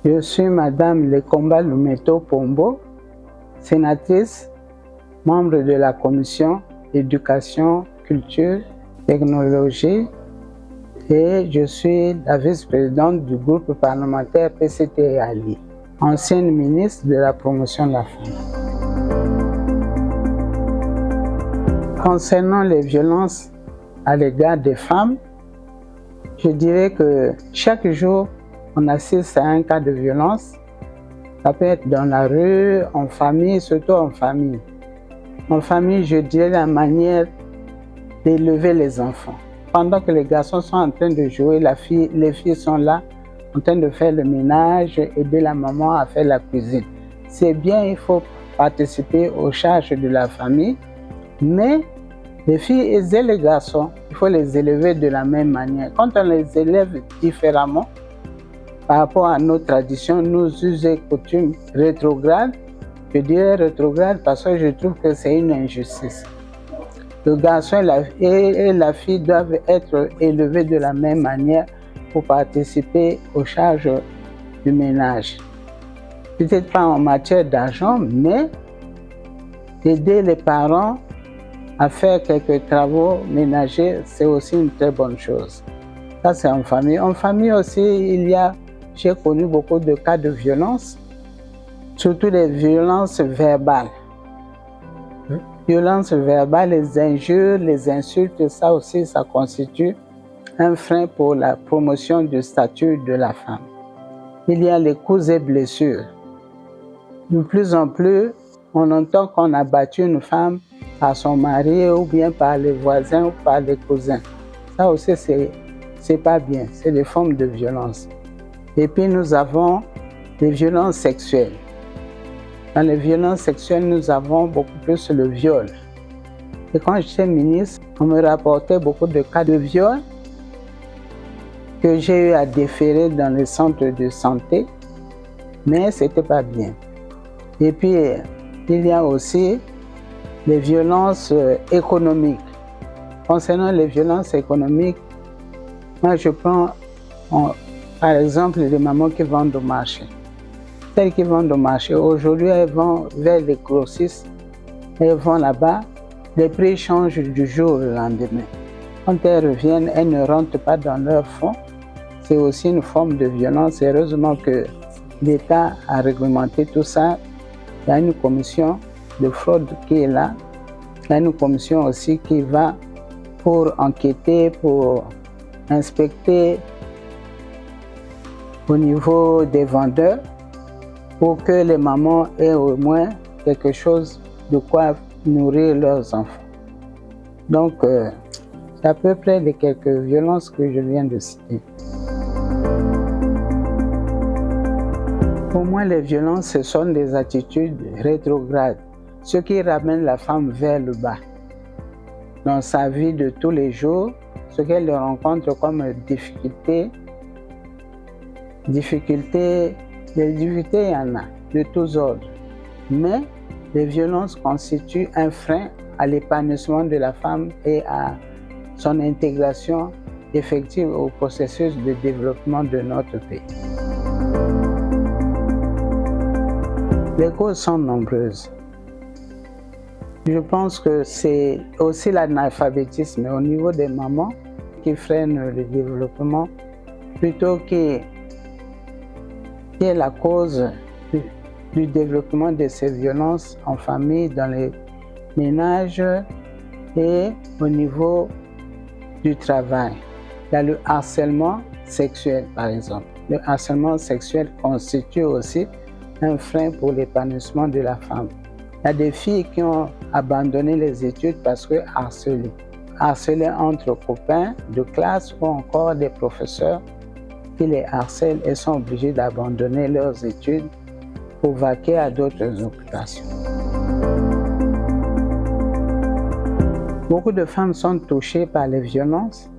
Je suis Madame Lekomba Lumeto Pombo, sénatrice, membre de la commission éducation, culture, technologie et je suis la vice-présidente du groupe parlementaire PCT-Ali, ancienne ministre de la promotion de la femme. Concernant les violences à l'égard des femmes, je dirais que chaque jour, on assiste à un cas de violence. Ça peut être dans la rue, en famille, surtout en famille. En famille, je dirais la manière d'élever les enfants. Pendant que les garçons sont en train de jouer, les filles sont là, en train de faire le ménage, aider la maman à faire la cuisine. C'est bien, il faut participer aux charges de la famille, mais les filles et les garçons, il faut les élever de la même manière. Quand on les élève différemment, par rapport à nos traditions, nos us et coutumes rétrogrades, je dirais rétrograde parce que je trouve que c'est une injustice. Le garçon et la fille doivent être élevés de la même manière pour participer aux charges du ménage. Peut-être pas en matière d'argent, mais aider les parents à faire quelques travaux ménagers, c'est aussi une très bonne chose. Ça, c'est en famille. En famille aussi, j'ai connu beaucoup de cas de violence, surtout les violences verbales. Violences verbales, les injures, les insultes, ça aussi, ça constitue un frein pour la promotion du statut de la femme. Il y a les coups et blessures. De plus en plus, on entend qu'on a battu une femme par son mari ou bien par les voisins ou par les cousins. Ça aussi, c'est pas bien, c'est des formes de violence. Et puis nous avons les violences sexuelles. Dans les violences sexuelles, nous avons beaucoup plus le viol. Et quand j'étais ministre, on me rapportait beaucoup de cas de viol que j'ai eu à déférer dans les centres de santé, mais c'était pas bien. Et puis, il y a aussi les violences économiques. Concernant les violences économiques, moi je prends par exemple les mamans qui vendent au marché. Celles qui vendent au marché, aujourd'hui elles vont vers les grossistes, elles vont là-bas, les prix changent du jour au lendemain. Quand elles reviennent, elles ne rentrent pas dans leur fonds. C'est aussi une forme de violence. Heureusement que l'État a réglementé tout ça. Il y a une commission de fraude qui est là. Il y a une commission aussi qui va pour enquêter, pour inspecter au niveau des vendeurs pour que les mamans aient au moins quelque chose de quoi nourrir leurs enfants. Donc, c'est à peu près les quelques violences que je viens de citer. Pour moi, les violences, ce sont des attitudes rétrogrades, ce qui ramène la femme vers le bas. Dans sa vie de tous les jours, ce qu'elle rencontre comme difficultés, les difficultés, il y en a, de tous ordres. Mais les violences constituent un frein à l'épanouissement de la femme et à son intégration effective au processus de développement de notre pays. Les causes sont nombreuses. Je pense que c'est aussi l'analphabétisme au niveau des mamans qui freine le développement plutôt qui est la cause du développement de ces violences en famille, dans les ménages et au niveau du travail. Il y a le harcèlement sexuel, par exemple. Le harcèlement sexuel constitue aussi un frein pour l'épanouissement de la femme. Il y a des filles qui ont abandonné les études parce que harcelées entre copains de classe ou encore des professeurs qui les harcèlent et sont obligés d'abandonner leurs études pour vaquer à d'autres occupations. Beaucoup de femmes sont touchées par les violences,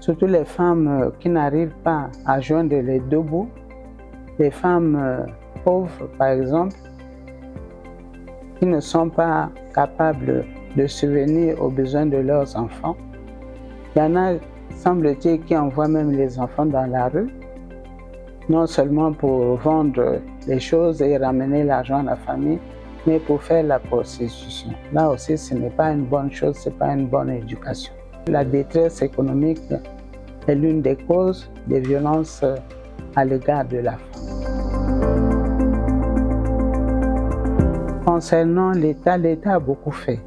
surtout les femmes qui n'arrivent pas à joindre les deux bouts, les femmes pauvres par exemple, qui ne sont pas capables de subvenir aux besoins de leurs enfants. Il y en a, semble-t-il, qui envoient même les enfants dans la rue. non seulement pour vendre les choses et ramener l'argent à la famille, mais pour faire la prostitution. Là aussi, ce n'est pas une bonne chose, ce n'est pas une bonne éducation. La détresse économique est l'une des causes des violences à l'égard de la femme. Concernant l'État, l'État a beaucoup fait.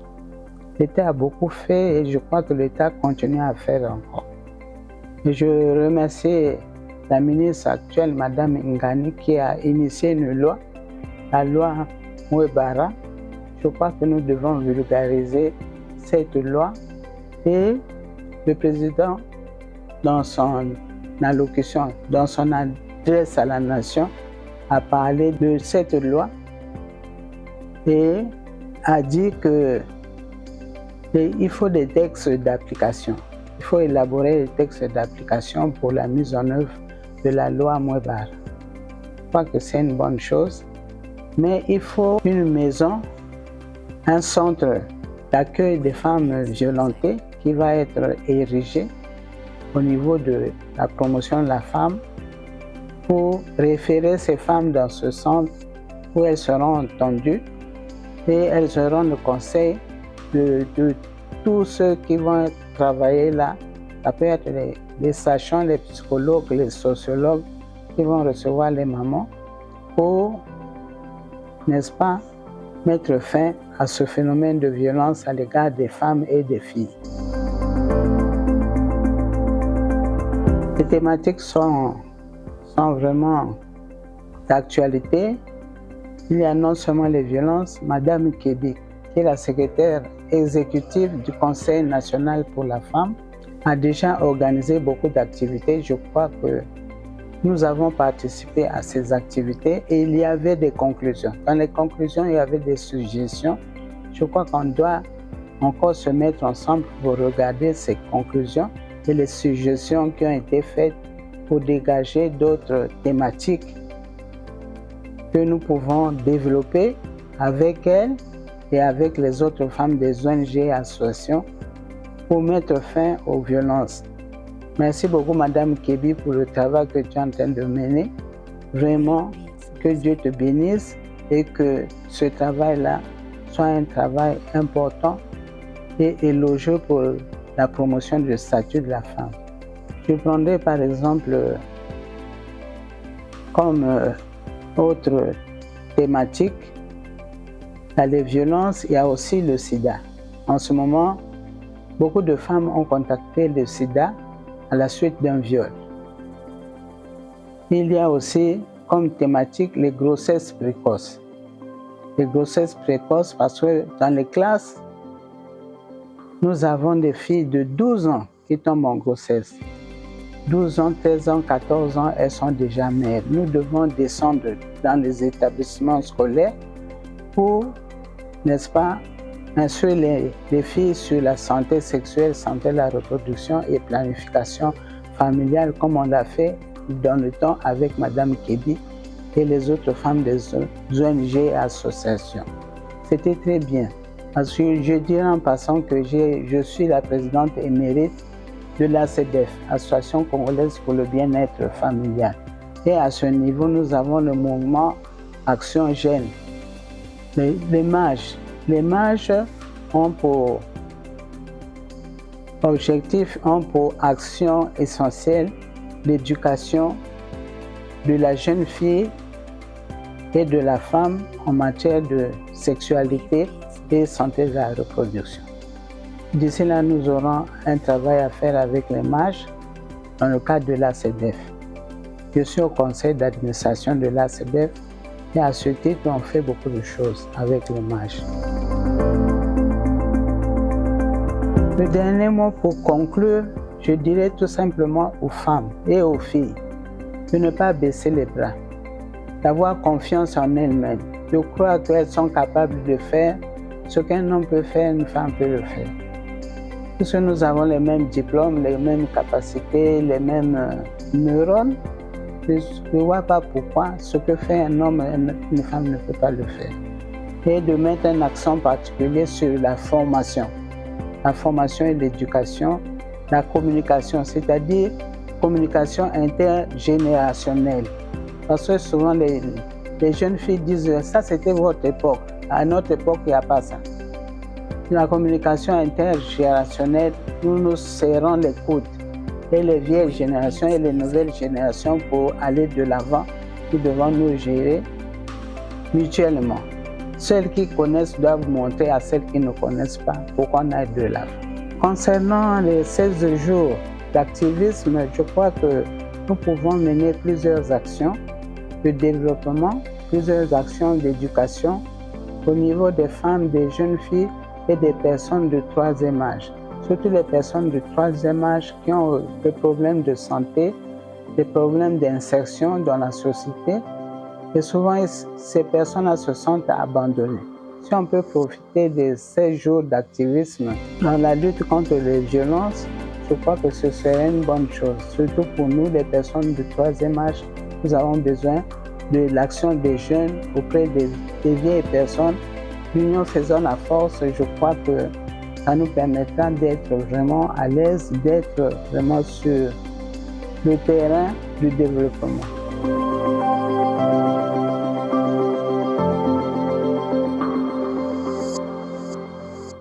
L'État a beaucoup fait et je crois que l'État continue à faire encore. Et je remercie la ministre actuelle, Mme Ngani, qui a initié une loi, la loi Mouebara. Je crois que nous devons vulgariser cette loi et le président, dans son allocution, dans son adresse à la nation, a parlé de cette loi et a dit qu'il faut des textes d'application. Il faut élaborer des textes d'application pour la mise en œuvre de la loi Mouebara. Je crois que c'est une bonne chose, mais il faut une maison, un centre d'accueil des femmes violentées qui va être érigé au niveau de la promotion de la femme pour référer ces femmes dans ce centre où elles seront entendues et elles auront le conseil de tous ceux qui vont travailler là. Ça peut être les sachants, les psychologues, les sociologues qui vont recevoir les mamans pour, n'est-ce pas, mettre fin à ce phénomène de violence à l'égard des femmes et des filles. Les thématiques sont vraiment d'actualité. Il y a non seulement les violences, Mme Kebi, qui est la secrétaire exécutive du Conseil national pour la femme, a déjà organisé beaucoup d'activités. Je crois que nous avons participé à ces activités et il y avait des conclusions. Dans les conclusions, il y avait des suggestions. Je crois qu'on doit encore se mettre ensemble pour regarder ces conclusions et les suggestions qui ont été faites pour dégager d'autres thématiques que nous pouvons développer avec elles et avec les autres femmes des ONG et associations pour mettre fin aux violences. Merci beaucoup, Madame Kebi, pour le travail que tu es en train de mener. Vraiment, que Dieu te bénisse et que ce travail-là soit un travail important et élogieux pour la promotion du statut de la femme. Je prendrai par exemple comme autre thématique, dans les violences, il y a aussi le sida. En ce moment, beaucoup de femmes ont contacté le sida à la suite d'un viol. Il y a aussi comme thématique les grossesses précoces. Les grossesses précoces parce que dans les classes, nous avons des filles de 12 ans qui tombent en grossesse. 12 ans, 13 ans, 14 ans, elles sont déjà mères. Nous devons descendre dans les établissements scolaires pour, n'est-ce pas, instruire les filles sur la santé sexuelle, santé de la reproduction et planification familiale, comme on l'a fait dans le temps avec Mme Kebi et les autres femmes des ONG et associations. C'était très bien, parce que je dirais en passant que je suis la présidente émérite de l'ACDF, Association congolaise pour le bien-être familial. Et à ce niveau, nous avons le mouvement Action Jeune. Les MAGE. Les MAGE ont pour objectif, ont pour action essentielle l'éducation de la jeune fille et de la femme en matière de sexualité et santé de la reproduction. D'ici là, nous aurons un travail à faire avec les MAGE dans le cadre de l'ACDF. Je suis au conseil d'administration de l'ACDF et à ce titre, on fait beaucoup de choses avec les MAGE. Le dernier mot pour conclure, je dirais tout simplement aux femmes et aux filles de ne pas baisser les bras, d'avoir confiance en elles-mêmes, de croire qu'elles sont capables de faire ce qu'un homme peut faire, une femme peut le faire. Puisque nous avons les mêmes diplômes, les mêmes capacités, les mêmes neurones, je ne vois pas pourquoi ce que fait un homme, une femme ne peut pas le faire. Et de mettre un accent particulier sur la formation et l'éducation, la communication, c'est-à-dire communication intergénérationnelle. Parce que souvent, les jeunes filles disent « ça, c'était votre époque. À notre époque, il n'y a pas ça. » La communication intergénérationnelle, nous nous serrons les coudes. Et les vieilles générations et les nouvelles générations, pour aller de l'avant, nous devons nous gérer mutuellement. Celles qui connaissent doivent montrer à celles qui ne connaissent pas pourquoi on aille de l'avant. Concernant les 16 jours d'activisme, je crois que nous pouvons mener plusieurs actions de développement, plusieurs actions d'éducation au niveau des femmes, des jeunes filles et des personnes de troisième âge. Surtout les personnes de troisième âge qui ont des problèmes de santé, des problèmes d'insertion dans la société. Et souvent, ces personnes-là se sentent abandonnées. Si on peut profiter de ces jours d'activisme dans la lutte contre les violences, je crois que ce serait une bonne chose. Surtout pour nous, les personnes de troisième âge, nous avons besoin de l'action des jeunes auprès des vieilles personnes. L'union faisant la force, je crois que ça nous permettra d'être vraiment à l'aise, d'être vraiment sur le terrain du développement.